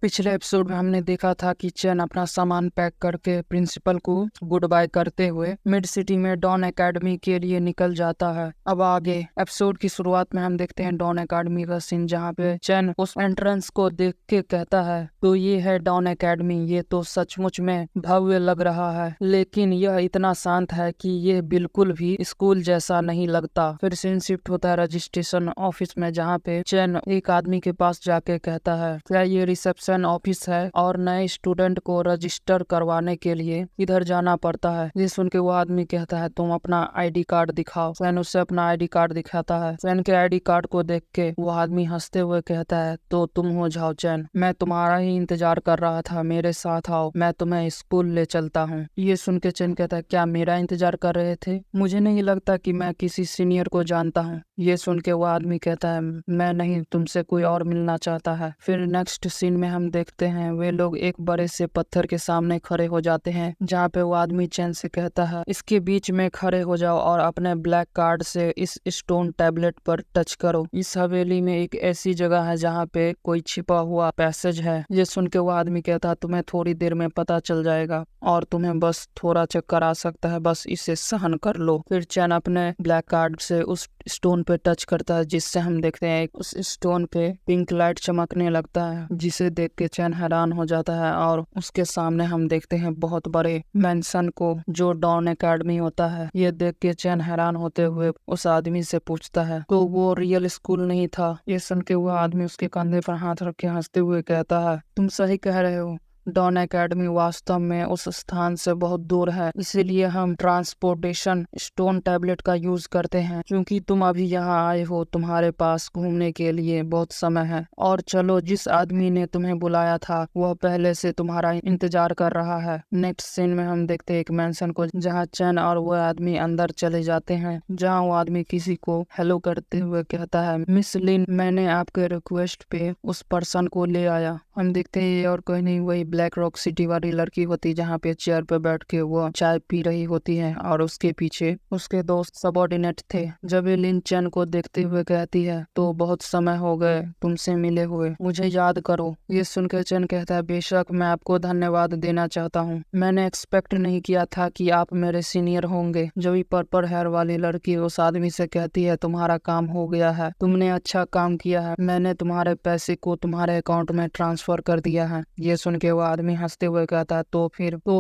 पिछले एपिसोड में हमने देखा था कि चैन अपना सामान पैक करके प्रिंसिपल को गुड बाय करते हुए मिड सिटी में डॉन एकेडमी के लिए निकल जाता है। अब आगे एपिसोड की शुरुआत में हम देखते हैं डॉन एकेडमी का सीन, जहाँ पे चैन उस एंट्रेंस को देख के कहता है, तो ये है डॉन एकेडमी, ये तो सचमुच में भव्य लग रहा है, लेकिन यह इतना शांत है कि ये बिल्कुल भी स्कूल जैसा नहीं लगता। फिर सीन शिफ्ट होता है रजिस्ट्रेशन ऑफिस में, जहाँ पे चैन एक आदमी के पास जाके कहता है, क्या ये रिसेप्शन ऑफिस है और नए स्टूडेंट को रजिस्टर करवाने के लिए इधर जाना पड़ता है। ये सुन के वो आदमी कहता है, तुम अपना आईडी कार्ड दिखाओ। चैन उससे अपना आईडी कार्ड दिखाता है। चैन के आईडी कार्ड को देख के वो आदमी हंसते हुए कहता है, तो तुम हो झाओ चैन, मैं तुम्हारा ही इंतजार कर रहा था, मेरे साथ आओ, मैं तुम्हें स्कूल ले चलता हूँ। ये सुन के चैन कहता है, क्या मेरा इंतजार कर रहे थे? मुझे नहीं लगता कि मैं किसी सीनियर को जानता हूँ। ये सुन के वो आदमी कहता है, मैं नहीं, तुमसे कोई और मिलना चाहता है। फिर नेक्स्ट सीन में हम देखते हैं वे लोग एक बड़े से पत्थर के सामने खड़े हो जाते हैं, जहाँ पे वो आदमी चैन से कहता है, इसके बीच में खड़े हो जाओ और अपने ब्लैक कार्ड से इस स्टोन टैबलेट पर टच करो। इस हवेली में एक ऐसी जगह है जहाँ पे कोई छिपा हुआ पैसेज है। ये सुन के वो आदमी कहता है, तुम्हें थोड़ी देर में पता चल जाएगा और तुम्हें बस थोड़ा चक्कर आ सकता है, बस इसे सहन कर लो। फिर चैन अपने ब्लैक कार्ड से उस स्टोन पे टच करता है, जिससे हम देखते हैं उस स्टोन पे पिंक लाइट चमकने लगता है, जिसे देख के चैन हैरान हो जाता है। और उसके सामने हम देखते हैं बहुत बड़े मेंशन को, जो डॉन एकेडमी होता है। ये देख के चैन हैरान होते हुए उस आदमी से पूछता है, तो वो रियल स्कूल नहीं था? ये सुन के वो आदमी उसके कंधे पर हाथ रख के हंसते हुए कहता है, तुम सही कह रहे हो, डॉन एकेडमी वास्तव में उस स्थान से बहुत दूर है, इसीलिए हम ट्रांसपोर्टेशन स्टोन टैबलेट का यूज करते हैं। क्योंकि तुम अभी यहाँ आए हो, तुम्हारे पास घूमने के लिए बहुत समय है, और चलो, जिस आदमी ने तुम्हें बुलाया था वह पहले से तुम्हारा इंतजार कर रहा है। नेक्स्ट सीन में हम देखते हैं एक मेंशन को, जहाँ चैन और वह आदमी अंदर चले जाते हैं, जहाँ वो आदमी किसी को हेलो करते हुए कहता है, मिस लिन, मैंने आपके रिक्वेस्ट पे उस पर्सन को ले आया। हम देखते हैं और कोई नहीं, वही ब्लैक रॉक सिटी वाली लड़की होती, जहाँ पे चेयर पे बैठ के वो चाय पी रही होती है, और उसके पीछे उसके दोस्त सबॉर्डिनेट थे। जब ये लिन चैन को देखते हुए कहती है, तो बहुत समय हो गए तुमसे मिले हुए, मुझे याद करो। ये सुनकर चैन कहता है, बेशक, मैं आपको धन्यवाद देना चाहता हूँ, मैंने एक्सपेक्ट नहीं किया था कि आप मेरे सीनियर होंगे। जब ये पर्पल हेयर वाली लड़की उस आदमी से कहती है, तुम्हारा काम हो गया है, तुमने अच्छा काम किया है, मैंने तुम्हारे पैसे को तुम्हारे अकाउंट में ट्रांसफर कर दिया है। ये सुन के वो आदमी हंसते हुए कहता है, तो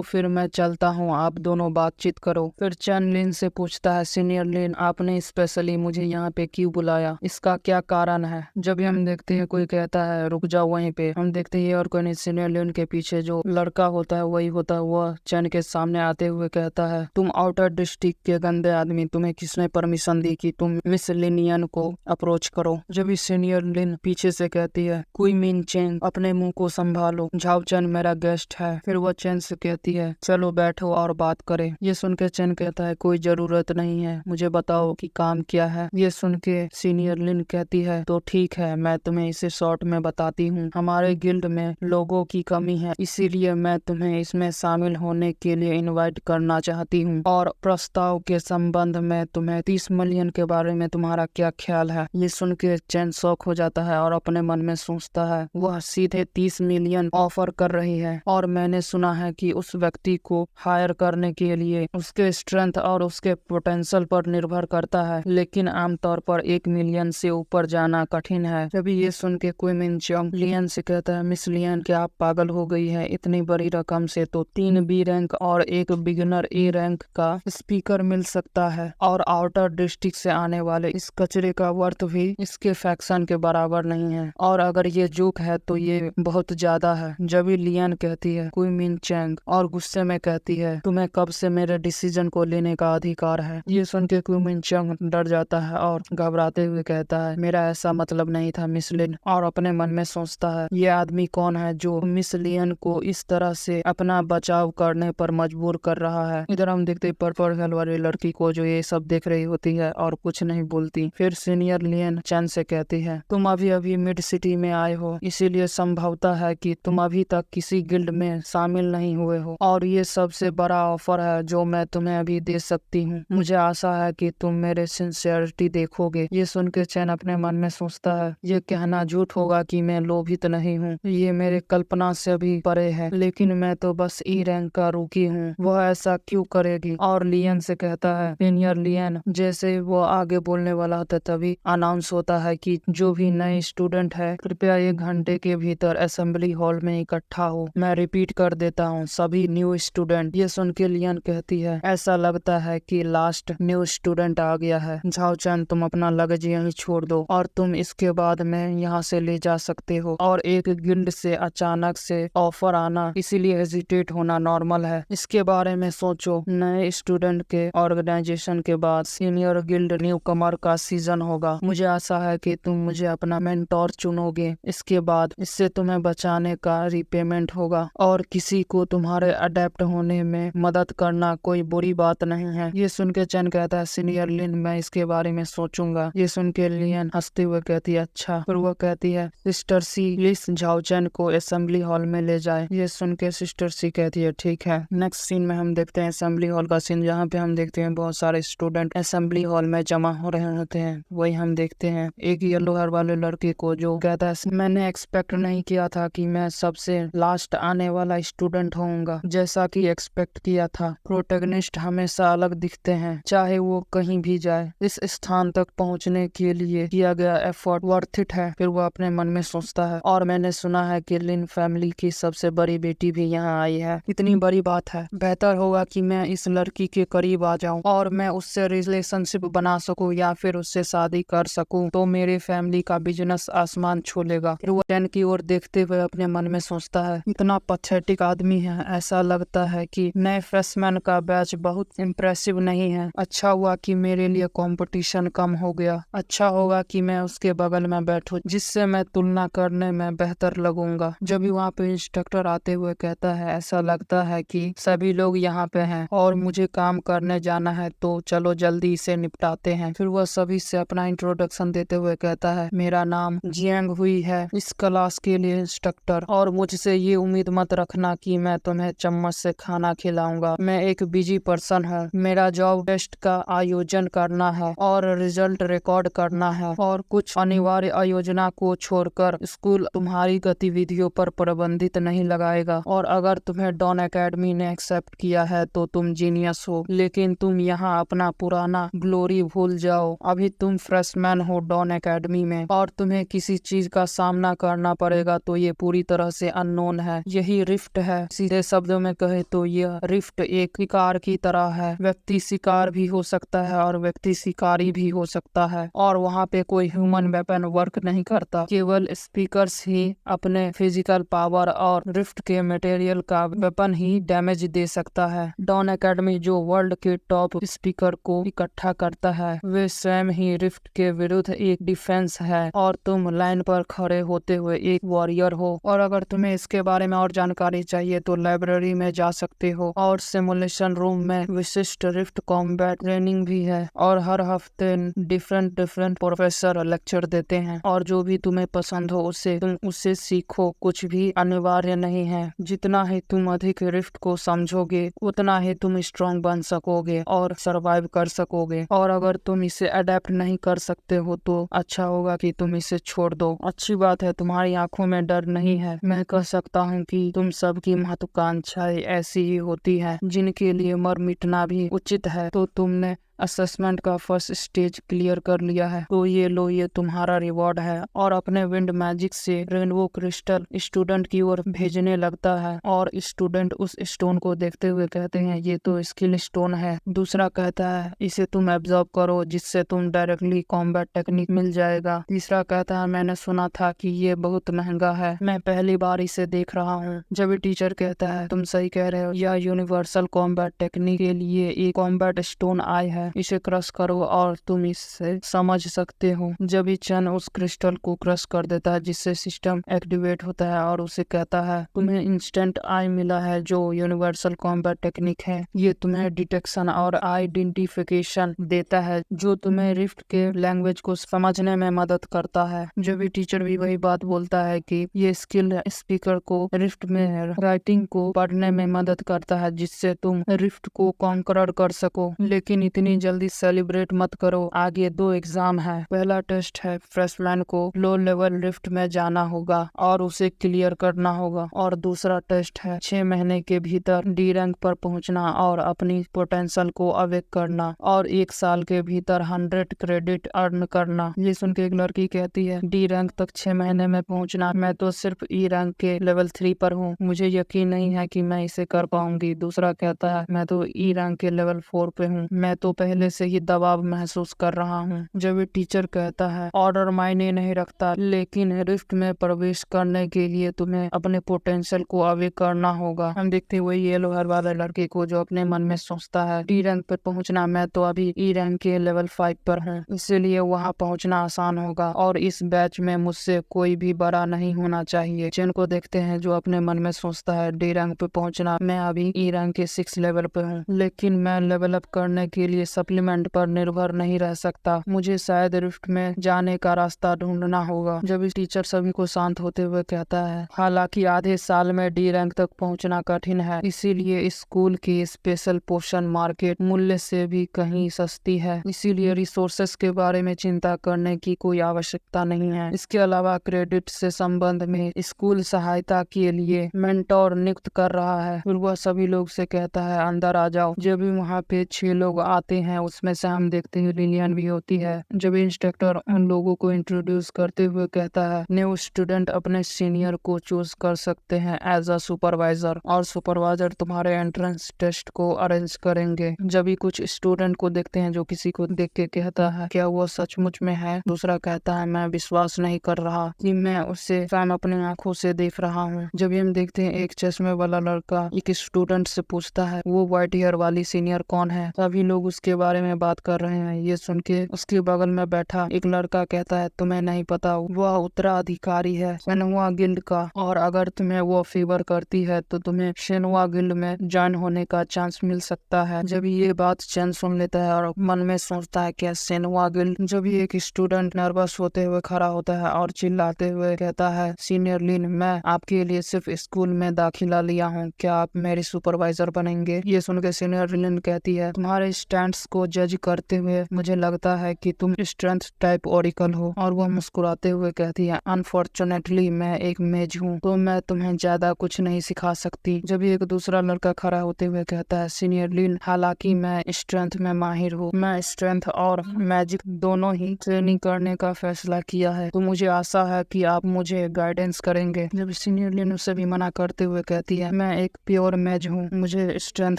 फिर मैं चलता हूँ, आप दोनों बातचीत करो। फिर चैन लिन से पूछता है, सीनियर लिन, आपने स्पेशली मुझे यहाँ पे क्यों बुलाया, इसका क्या कारण है? जब हम देखते हैं कोई कहता है, रुक जाओ वहीं पे, हम देखते हैं और कोई नहीं, सीनियर लिन के पीछे जो लड़का होता है वही होता है, वह चैन के सामने आते हुए कहता है, तुम आउटर डिस्ट्रिक्ट के गंदे आदमी, तुम्हें किसने परमिशन दी कि तुम मिस लिनियन को अप्रोच करो? जब सीनियर लिन पीछे से कहती है, कोई मीन चैन, अपने मुंह को संभालो, झाओ चैन मेरा गेस्ट है। फिर वो चैन से कहती है, चलो बैठो और बात करें। ये सुन के चैन कहता है, कोई जरूरत नहीं है, मुझे बताओ कि काम क्या है। ये सुन के सीनियर लिन कहती है, तो ठीक है, मैं तुम्हें इसे शॉर्ट में बताती हूँ। हमारे गिल्ड में लोगों की कमी है, इसीलिए मैं तुम्हें इसमें शामिल होने के लिए इनवाइट करना चाहती हूँ, और प्रस्ताव के संबंध में तुम्हें 30 मिलियन के बारे में तुम्हारा क्या ख्याल है? ये सुन के चैन शॉक हो जाता है और अपने मन में सोचता है, वह सीधे 30 मिलियन ऑफर कर रही है, और मैंने सुना है कि उस व्यक्ति को हायर करने के लिए उसके स्ट्रेंथ और उसके पोटेंशियल पर निर्भर करता है, लेकिन आमतौर पर 1 मिलियन से ऊपर जाना कठिन है। जब ये सुन के क्विमिन चोंग लियन से कहता है, मिस लियन, क्या आप पागल हो गई है? इतनी बड़ी रकम से तो 3 बी रैंक और एक बिगिनर ए रैंक का स्पीकर मिल सकता है, और आउटर डिस्ट्रिक्ट से आने वाले इस कचरे का वर्थ भी इसके फैक्शन के बराबर नहीं है, और अगर ये जोक है तो ये बहुत ज्यादा है। जब लियन कहती है, क्विमिन चैंग, और गुस्से में कहती है, तुम्हें कब से मेरे डिसीजन को लेने का अधिकार है? ये सुन के क्विमिन चैंग डर जाता है और घबराते हुए कहता है, मेरा ऐसा मतलब नहीं था मिस लिन, और अपने मन में सोचता है, ये आदमी कौन है जो मिस लियन को इस तरह से अपना बचाव करने पर मजबूर कर रहा है? इधर हम देखते पर्पल हेयर वाली लड़की को, जो ये सब देख रही होती है और कुछ नहीं बोलती। फिर सीनियर लियन चैन से कहती है, तुम अभी अभी मिड सिटी में आए हो, इसीलिए संभवतः है कि तुम अभी तक किसी गिल्ड में शामिल नहीं हुए हो और ये सबसे बड़ा ऑफर है जो मैं तुम्हें अभी दे सकती हूँ। मुझे आशा है कि तुम मेरे सिंसियरिटी देखोगे। ये सुन के चैन अपने मन में सोचता है, ये कहना झूठ होगा कि मैं लोभित नहीं हूँ, ये मेरे कल्पना से भी परे है, लेकिन मैं तो बस ई रैंक का रूकी हूँ। वह ऐसा क्यों करेगी? और लियन से कहता है, सीनियर लियन। जैसे वो आगे बोलने वाला होता तभी अनाउंस होता है कि जो भी नए स्टूडेंट है कृपया 1 घंटे के भीतर असेंबली हॉल में इकट्ठा हो। मैं रिपीट कर देता हूँ, सभी न्यू स्टूडेंट। ये सुन के लियन कहती है, ऐसा लगता है कि लास्ट न्यू स्टूडेंट आ गया है। झाओ चैन, तुम अपना लगेज यहीं छोड़ दो और तुम इसके बाद में यहाँ से ले जा सकते हो। और एक गिल्ड से अचानक से ऑफर आना, इसीलिए हेजिटेट होना नॉर्मल है। इसके बारे में सोचो, नए स्टूडेंट के ऑर्गेनाइजेशन के बाद सीनियर गिल्ड न्यू कमर का सीजन होगा। मुझे आशा है कि तुम मुझे अपना मेंटोर चुनोगे। इसके बाद इससे तुम्हें बचाने का रिपेमेंट होगा और किसी को तुम्हारे अडेप्ट होने में मदद करना कोई बुरी बात नहीं है। ये सुन के चैन कहता है, सीनियर लिन, मैं इसके बारे में सोचूंगा। ये सुन के लियन हंसते हुए कहती है, अच्छा। फिर वो कहती है, सिस्टर सी प्लीज झाओ चैन को असेंबली हॉल में ले जाए। ये सुन के सिस्टर सी कहती है, ठीक है। नेक्स्ट सीन में हम देखते हैं असेंबली हॉल का सीन, जहाँ पे हम देखते हैं बहुत सारे स्टूडेंट असेंबली हॉल में जमा हो रहे होते हैं। वही हम देखते हैं एक येलो हेयर वाले लड़के को जो कहता है, मैंने एक्सपेक्ट नहीं किया था कि मैं सबसे लास्ट आने वाला स्टूडेंट होऊंगा। जैसा कि एक्सपेक्ट किया था, प्रोटैगनिस्ट हमेशा अलग दिखते हैं चाहे वो कहीं भी जाए। इस स्थान तक पहुंचने के लिए किया गया एफर्ट वर्थ इट है। फिर वो अपने मन में सोचता है, और मैंने सुना है कि लिन फैमिली की सबसे बड़ी बेटी भी यहाँ आई है। इतनी बड़ी बात है, बेहतर होगा कि मैं इस लड़की के करीब आ जाऊं और मैं उससे रिलेशनशिप बना सकूं या फिर उससे शादी कर सकूं, तो मेरे फैमिली का बिजनेस आसमान छू लेगा। फिर वो चैन की ओर देखते हुए अपने मन में सोचता है, इतना पथेटिक आदमी है, ऐसा लगता है कि नए फ्रेशमैन का बैच बहुत इम्प्रेसिव नहीं है। अच्छा हुआ कि मेरे लिए कंपटीशन कम हो गया। अच्छा होगा कि मैं उसके बगल में बैठूं, जिससे मैं तुलना करने में बेहतर लगूंगा। जब भी वहाँ पे इंस्ट्रक्टर आते हुए कहता है, ऐसा लगता है कि सभी लोग यहाँ पे हैं और मुझे काम करने जाना है, तो चलो जल्दी इसे निपटाते हैं। फिर वह सभी से अपना इंट्रोडक्शन देते हुए कहता है, मेरा नाम जियांग हुई है, इस क्लास के लिए इंस्ट्रक्टर, और मुझसे ये उम्मीद मत रखना कि मैं तुम्हें चम्मच से खाना खिलाऊंगा। मैं एक बिजी पर्सन हूँ। मेरा जॉब टेस्ट का आयोजन करना है और रिजल्ट रिकॉर्ड करना है, और कुछ अनिवार्य आयोजना को छोड़कर स्कूल तुम्हारी गतिविधियों पर प्रतिबंधित नहीं लगाएगा। और अगर तुम्हें डॉन एकेडमी ने एक्सेप्ट किया है तो तुम जीनियस हो, लेकिन तुम यहाँ अपना पुराना ग्लोरी भूल जाओ। अभी तुम फ्रेशमैन हो डॉन एकेडमी में और तुम्हें किसी चीज का सामना करना पड़ेगा तो ये पूरी तरह से अननोन है। यही रिफ्ट है। सीधे शब्दों में कहे तो यह रिफ्ट एक शिकार की तरह है। व्यक्ति शिकार भी हो सकता है और व्यक्ति शिकारी भी हो सकता है, और वहाँ पे कोई ह्यूमन वेपन वर्क नहीं करता। केवल स्पीकर्स ही अपने फिजिकल पावर और रिफ्ट के मटेरियल का वेपन ही डैमेज दे सकता है। डॉन एकेडमी जो वर्ल्ड के टॉप स्पीकर को इकट्ठा करता है, वे स्वयं ही रिफ्ट के विरुद्ध एक डिफेंस है, और तुम लाइन पर खड़े होते हुए एक वॉरियर हो। और अगर तुम्हें इसके बारे में और जानकारी चाहिए तो लाइब्रेरी में जा सकते हो, और सिमुलेशन रूम में विशिष्ट रिफ्ट कॉम्बैट ट्रेनिंग भी है, और हर हफ्ते डिफरेंट प्रोफेसर लेक्चर देते हैं, और जो भी तुम्हें पसंद हो तुम उससे सीखो। कुछ भी अनिवार्य नहीं है। जितना ही तुम अधिक रिफ्ट को समझोगे उतना ही तुम स्ट्रॉन्ग बन सकोगे और सरवाइव कर सकोगे। और अगर तुम इसे अडेप्ट नहीं कर सकते हो तो अच्छा होगा कि तुम इसे छोड़ दो। अच्छी बात है, तुम्हारी आंखों में डर नहीं है। मैं कह सकता हूँ कि तुम सबकी महत्वाकांक्षाएं ऐसी ही होती है जिनके लिए मर मिटना भी उचित है। तो तुमने असेसमेंट का फर्स्ट स्टेज क्लियर कर लिया है, तो ये लो, ये तुम्हारा रिवॉर्ड है। और अपने विंड मैजिक से रेनबो क्रिस्टल स्टूडेंट की ओर भेजने लगता है, और स्टूडेंट उस स्टोन को देखते हुए कहते हैं, ये तो स्किल स्टोन है। दूसरा कहता है, इसे तुम एब्जॉर्ब करो, जिससे तुम डायरेक्टली कॉम्बैट टेक्निक मिल जाएगा। तीसरा कहता है, मैंने सुना था कि ये बहुत महंगा है, मैं पहली बार इसे देख रहा हूँ। जब टीचर कहता है, तुम सही कह रहे हो, यह यूनिवर्सल कॉम्बैट टेक्निक के लिए एक कॉम्बैट स्टोन आई है, है, इसे क्रश करो और तुम इससे समझ सकते हो। जब भी चन उस क्रिस्टल को क्रश कर देता है जिससे सिस्टम एक्टिवेट होता है और उसे कहता है तुम्हें इंस्टेंट आई मिला है जो यूनिवर्सल कॉम्बैट टेक्निक है। ये तुम्हें डिटेक्शन और आइडेंटिफिकेशन देता है जो तुम्हें रिफ्ट के लैंग्वेज को समझने में मदद करता है। जो भी टीचर भी वही बात बोलता है कि ये स्किल स्पीकर को रिफ्ट में राइटिंग को पढ़ने में मदद करता है जिससे तुम रिफ्ट को कॉन्करर कर सको। लेकिन इतनी जल्दी सेलिब्रेट मत करो, आगे 2 एग्जाम है। पहला टेस्ट है फ्रेशमैन को लो लेवल रिफ्ट में जाना होगा और उसे क्लियर करना होगा, और दूसरा टेस्ट है 6 महीने के भीतर डी रैंक पर पहुंचना और अपनी पोटेंशियल को अवेक करना, और 1 साल के भीतर 100 क्रेडिट अर्न करना। ये सुन के एक लड़की कहती है डी रैंक तक 6 महीने में पहुंचना, मैं तो सिर्फ ई रैंक के लेवल 3 पर हूँ, मुझे यकीन नहीं है कि मैं इसे कर पाऊंगी। दूसरा कहता है मैं तो ई रैंक के लेवल 4 पे हूँ, मैं तो पहले से ही दबाव महसूस कर रहा हूँ। जब ये टीचर कहता है ऑर्डर मायने नहीं रखता, लेकिन रिफ्ट में प्रवेश करने के लिए तुम्हें अपने पोटेंशियल को अवेक करना होगा। हम देखते हुए येलो हेयर वाले लड़के को जो अपने मन में सोचता है डी रैंक पर पहुंचना, मैं तो अभी ई रैंक के लेवल 5 पर हूँ, इसीलिए वहाँ पहुंचना आसान होगा और इस बैच में मुझसे कोई भी बड़ा नहीं होना चाहिए। चेन को देखते हैं जो अपने मन में सोचता है डी रैंक पे पहुंचना, मैं अभी ई रैंक के 6 लेवल पे हूँ, लेकिन मैं लेवल अप करने के लिए सप्लीमेंट पर निर्भर नहीं रह सकता, मुझे शायद रिफ्ट में जाने का रास्ता ढूंढना होगा। जब इस टीचर सभी को शांत होते हुए कहता है हालांकि आधे साल में डी रैंक तक पहुंचना कठिन है, इसीलिए स्कूल की स्पेशल पोशन मार्केट मूल्य से भी कहीं सस्ती है, इसीलिए रिसोर्सेस के बारे में चिंता करने की कोई आवश्यकता नहीं है। इसके अलावा क्रेडिट से संबंध में स्कूल सहायता के लिए मेंटोर नियुक्त कर रहा है। फिर वह सभी लोग से कहता है अंदर आ जाओ। जब भी वहाँ पे 6 लोग आते हैं उसमें से हम देखते हैं लिलियन भी होती है। जब इंस्ट्रक्टर उन लोगों को इंट्रोड्यूस करते हुए कहता है न्यू स्टूडेंट अपने सीनियर को चूज कर सकते हैं एज अ सुपरवाइजर, और सुपरवाइजर तुम्हारे एंट्रेंस टेस्ट को अरेंज करेंगे। जब भी कुछ स्टूडेंट को देखते हैं जो किसी को देख के कहता है क्या वो सचमुच में है। दूसरा कहता है मैं विश्वास नहीं कर रहा कि मैं उसे स्वयं अपनी आंखों से देख रहा हूँ। जब हम देखते हैं एक चश्मे वाला लड़का एक स्टूडेंट से पूछता है वो व्हाइट हेयर वाली सीनियर कौन है। सभी लोग उसके बारे में बात कर रहे हैं। ये सुन के उसके बगल में बैठा एक लड़का कहता है तुम्हें नहीं पता, वह उत्तराधिकारी है शेनवा गिल्ड का, और अगर तुम्हें वो फेवर करती है तो तुम्हें शेनवा गिल्ड में ज्वाइन होने का चांस मिल सकता है। जब ये बात चैन सुन लेता है और मन में सोचता है क्या शेनवा गिल्ड। जब एक स्टूडेंट नर्वस होते हुए खड़ा होता है और चिल्लाते हुए कहता है सीनियर लिन, मैं आपके लिए सिर्फ स्कूल में दाखिला लिया हूँ, क्या आप मेरी सुपरवाइजर बनेंगे। ये सुनकर सीनियर लिन कहती है तुम्हारे स्टैंड्स को जज करते हुए मुझे लगता है कि तुम स्ट्रेंथ टाइप ओरिकल हो, और वह मुस्कुराते हुए कहती है अनफॉर्चुनेटली मैं एक मेज हूँ तो मैं तुम्हें ज्यादा कुछ नहीं सिखा सकती। जब एक दूसरा लड़का खड़ा होते हुए कहता है सीनियर लिन, हालांकि मैं स्ट्रेंथ में माहिर हूँ, मैं स्ट्रेंथ और मैजिक दोनों ही ट्रेनिंग करने का फैसला किया है, तो मुझे आशा है कि आप मुझे गाइडेंस करेंगे। जब सीनियर लिन उसे भी मना करते हुए कहती है मैं एक प्योर मैज हूँ, मुझे स्ट्रेंथ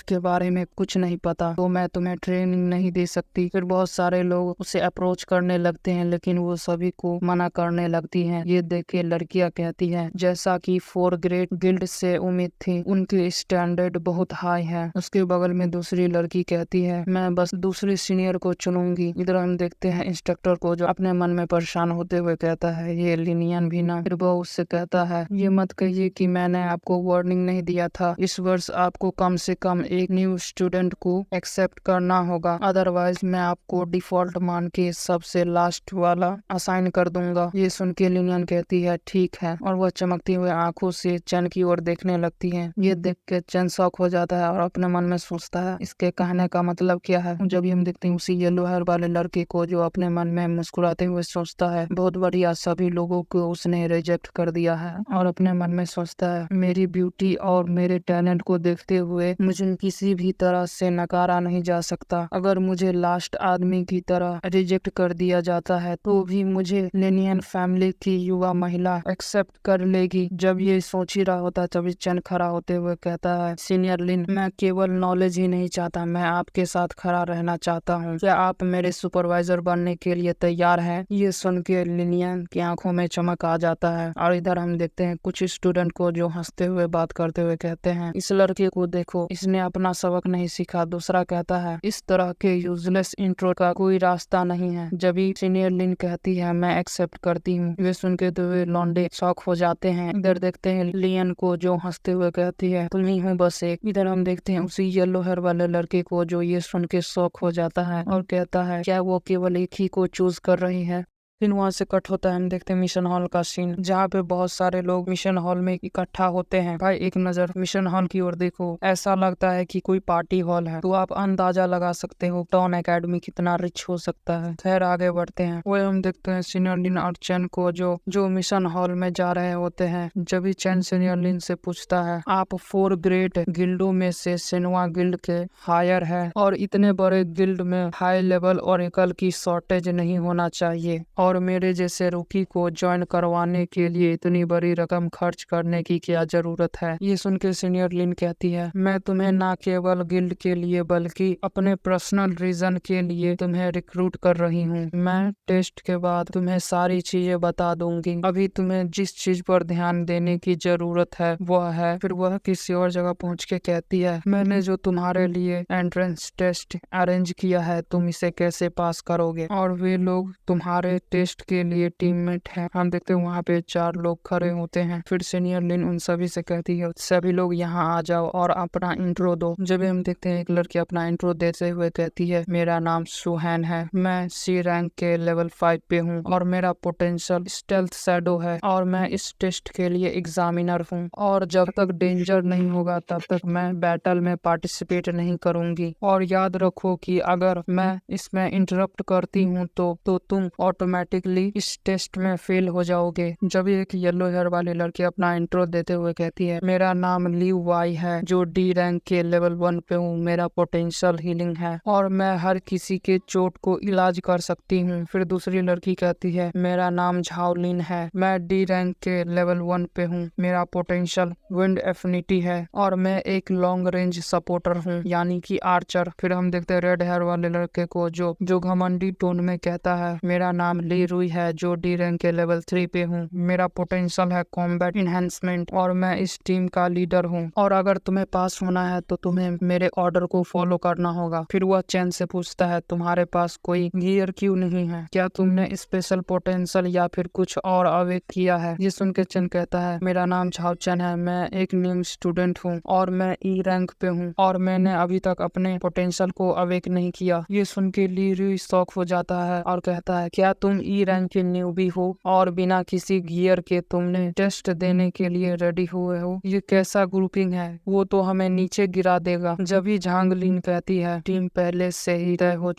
के बारे में कुछ नहीं पता, तो मैं तुम्हें ट्रेनिंग नहीं दे सकती। फिर बहुत सारे लोग उसे अप्रोच करने लगते हैं लेकिन वो सभी को मना करने लगती हैं। ये देख के लड़कियां कहती हैं जैसा कि 4 ग्रेट गिल्ड से उम्मीद थी, उनके स्टैंडर्ड बहुत हाई है। उसके बगल में दूसरी लड़की कहती है मैं बस दूसरे सीनियर को चुनूंगी। इधर हम देखते हैं इंस्ट्रक्टर को जो अपने मन में परेशान होते हुए कहता है ये लिनियन भी ना। फिर वो उससे कहता है ये मत कहिए कि मैंने आपको वार्निंग नहीं दिया था, इस वर्ष आपको कम से कम एक न्यू स्टूडेंट को एक्सेप्ट करना होगा, अदरवाइज मैं आपको डिफॉल्ट मान के सबसे लास्ट वाला असाइन कर दूंगा। ये सुन के लिनियन कहती है ठीक है, और वह चमकती हुए आंखों से चैन की ओर देखने लगती है। ये देख के चैन शॉक हो जाता है और अपने मन में सोचता है इसके कहने का मतलब क्या है। जब हम देखते हैं उसी येलो हेयर वाले लड़के को जो अपने मन में मुस्कुराते हुए सोचता है बहुत बढ़िया, सभी लोगों को उसने रिजेक्ट कर दिया है, और अपने मन में सोचता है मेरी ब्यूटी और मेरे टैलेंट को देखते हुए मुझे किसी भी तरह से नकारा नहीं जा सकता। अगर मुझे लास्ट आदमी की तरह रिजेक्ट कर दिया जाता है तो भी मुझे लेनियन फैमिली की युवा महिला एक्सेप्ट कर लेगी। जब ये सोच ही रहा होता तभी चैन खड़ा होते हुए कहता है सीनियर लिन, मैं केवल नॉलेज ही नहीं चाहता, मैं आपके साथ खड़ा रहना चाहता हूँ, क्या आप मेरे सुपरवाइजर बनने के लिए तैयार हैं। ये सुन के लिनियन की आंखों में चमक आ जाता है, और इधर हम देखते हैं कुछ स्टूडेंट को जो हंसते हुए बात करते हुए कहते हैं इस लड़के को देखो, इसने अपना सबक नहीं सीखा। दूसरा कहता है इस तरह तरह के यूजलेस इंट्रो का कोई रास्ता नहीं है। जब भी सीनियर लिन कहती है मैं एक्सेप्ट करती हूँ, वे सुन के तो वे लौंडे शॉक हो जाते हैं। इधर देखते हैं लियन को जो हंसते हुए कहती है तुम ही हो बस एक। इधर हम देखते हैं उसी येलो हेयर वाले लड़के को जो ये सुन के शॉक हो जाता है और कहता है क्या वो केवल एक ही को चूज कर रही है। फिर वहाँ से कट होता है, हम देखते हैं मिशन हॉल का सीन, जहाँ पे बहुत सारे लोग मिशन हॉल में इकट्ठा होते हैं। भाई एक नजर मिशन हॉल की ओर देखो, ऐसा लगता है कि कोई पार्टी हॉल है। तो आप अंदाजा लगा सकते हो डॉन एकेडमी कितना रिच हो सकता है। खैर आगे बढ़ते हैं। वही हम देखते हैं सीनियर लिन और चैन को जो मिशन हॉल में जा रहे होते हैं। जब भी चैन सीनियर लिन से पूछता है आप 4 ग्रेट गिल्डों में से सेनवा गिल्ड के हायर है और इतने बड़े गिल्ड में हाई लेवल ओरेकल की शॉर्टेज नहीं होना चाहिए और मेरे जैसे रुकी को ज्वाइन करवाने के लिए इतनी बड़ी रकम खर्च करने की क्या जरूरत है। ये सुन के सीनियर लिन कहती है मैं तुम्हें ना केवल गिल्ड के लिए बल्कि अपने पर्सनल रीजन के लिए तुम्हें रिक्रूट कर रही हूँ। मैं टेस्ट के बाद तुम्हें सारी चीजें बता दूंगी। अभी तुम्हें जिस चीज पर ध्यान देने की जरूरत है वह है। फिर वह किसी और जगह पहुँच के कहती है मैंने जो तुम्हारे लिए एंट्रेंस टेस्ट अरेंज किया है तुम इसे कैसे पास करोगे। और वे लोग तुम्हारे टेस्ट के लिए टीममेट हैं। हम देखते हैं वहाँ पे 4 लोग खड़े होते हैं। फिर सीनियर लिन उन सभी से कहती है सभी लोग यहाँ आ जाओ और अपना इंट्रो दो। जब हम देखते हैं एक लड़की अपना इंट्रो देते हुए कहती है मेरा नाम सुहैन है, मैं सी रैंक के लेवल 5 पे हूँ और मेरा पोटेंशियल स्टेल्थ शैडो है और मैं इस टेस्ट के लिए एग्जामिनर हूँ और जब तक डेंजर नहीं होगा तब तक मैं बैटल में पार्टिसिपेट नहीं करूंगी। और याद रखो कि अगर मैं इसमें इंटरप्ट करती हूँ तो तुम ऑटोमेटिकली इस टेस्ट में फेल हो जाओगे। जब एक येलो हेयर वाली लड़की अपना इंट्रो देते हुए कहती है मेरा नाम ली वाई है जो डी रैंक के लेवल 1 पे हूँ, मेरा पोटेंशियल हीलिंग है और मैं हर किसी के चोट को इलाज कर सकती हूँ। फिर दूसरी लड़की कहती है मेरा नाम झाओलिन है, मैं डी रैंक के लेवल 1 पे हूँ, मेरा पोटेंशियल विंड एफिनिटी है और मैं एक लॉन्ग रेंज सपोर्टर हूँ यानी कि आर्चर। फिर हम देखते हैं रेड हेयर वाले लड़के को जो घमंडी टोन में कहता है मेरा नाम ली रुई है जो डी रैंक के लेवल 3 पे हूँ, मेरा पोटेंशियल है कॉम्बैट इनहेंसमेंट और मैं इस टीम का लीडर हूँ और अगर तुम्हें पास होना है तो तुम्हें मेरे ऑर्डर को फॉलो करना होगा। फिर वह चैन से पूछता है तुम्हारे पास कोई गियर क्यों नहीं है, क्या तुमने स्पेशल पोटेंशियल या फिर कुछ और अवेक किया है। ये सुन के चैन कहता है मेरा नाम झाओ चैन है, मैं एक न्यू स्टूडेंट हूँ और मैं ई रैंक पे हूँ और मैंने अभी तक अपने पोटेंशियल को अवेक नहीं किया। ये सुन के ली रुई शॉक हो जाता है और कहता है क्या तुम ई रैंक के न्यूबी हो और बिना किसी गियर के तुमने टेस्ट देने के लिए रेडी हुए हो, ये कैसा ग्रुपिंग है, वो तो हमें नीचे गिरा देगा। जब ही झांग लिन कहती है टीम पहले से ही तय हो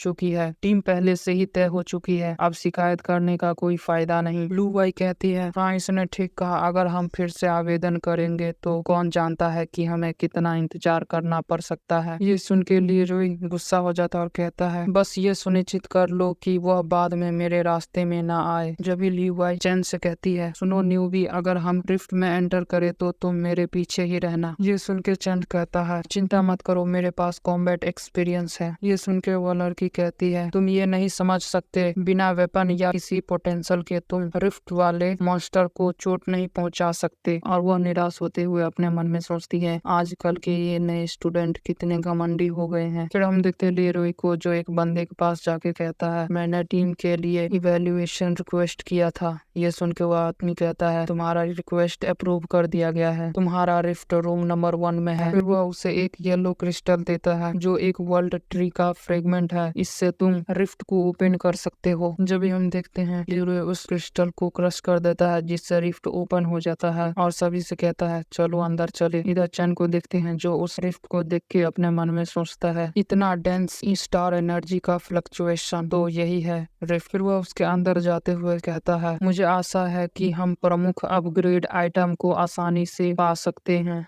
चुकी है, अब शिकायत करने का कोई फायदा नहीं। ब्लू वाई कहती है हाँ इसने ठीक कहा, अगर हम फिर से आवेदन करेंगे तो कौन जानता है कि हमें कितना इंतजार करना पड़ सकता है। ये सुन के ली रुई गुस्सा हो जाता है और कहता है बस ये सुनिश्चित कर लो कि वह बाद में मेरे रास्ते में ना आए। जब भी ली वाई चैन से कहती है सुनो न्यूबी, अगर हम रिफ्ट में एंटर करे तो तुम मेरे पीछे ही रहना। ये सुन के चैन कहता है चिंता मत करो, मेरे पास कॉम्बैट एक्सपीरियंस है। ये सुन के वो लड़की कहती है तुम ये नहीं समझ सकते, बिना वेपन या किसी पोटेंशियल के तुम रिफ्ट वाले मॉन्स्टर को चोट नहीं पहुंचा सकते। और वह निराश होते हुए अपने मन में सोचती है आजकल के ये नए स्टूडेंट कितने घमंडी हो गए हैं। फिर हम देखते हैं लीरोई को जो एक बंदे के पास जाके कहता है मैंने टीम के लिए इवैल्यूएशन रिक्वेस्ट किया था। ये सुन के वह आदमी कहता है तुम्हारा रिक्वेस्ट अप्रूव कर दिया गया है, तुम्हारा रिफ्ट रूम नंबर 1 में है। फिर वह उसे एक येलो क्रिस्टल देता है जो एक वर्ल्ड ट्री का फ्रेगमेंट है, इससे तुम रिफ्ट को ओपन कर सकते हो। जब हम देखते हैं लीरोई उस क्रिस्टल को क्रश कर देता है जिससे रिफ्ट ओपन हो जाता है और सभी से कहता है चलो अंदर चले। इधर चैन को देखते हैं जो उस रिफ्ट को देख के अपने मन में सोचता है इतना डेंस स्टार एनर्जी का फ्लक्चुएशन, तो यही है रिफ्ट। फिर वह उसके अंदर जाते हुए कहता है मुझे आशा है कि हम प्रमुख अपग्रेड आइटम को आसानी से पा सकते हैं।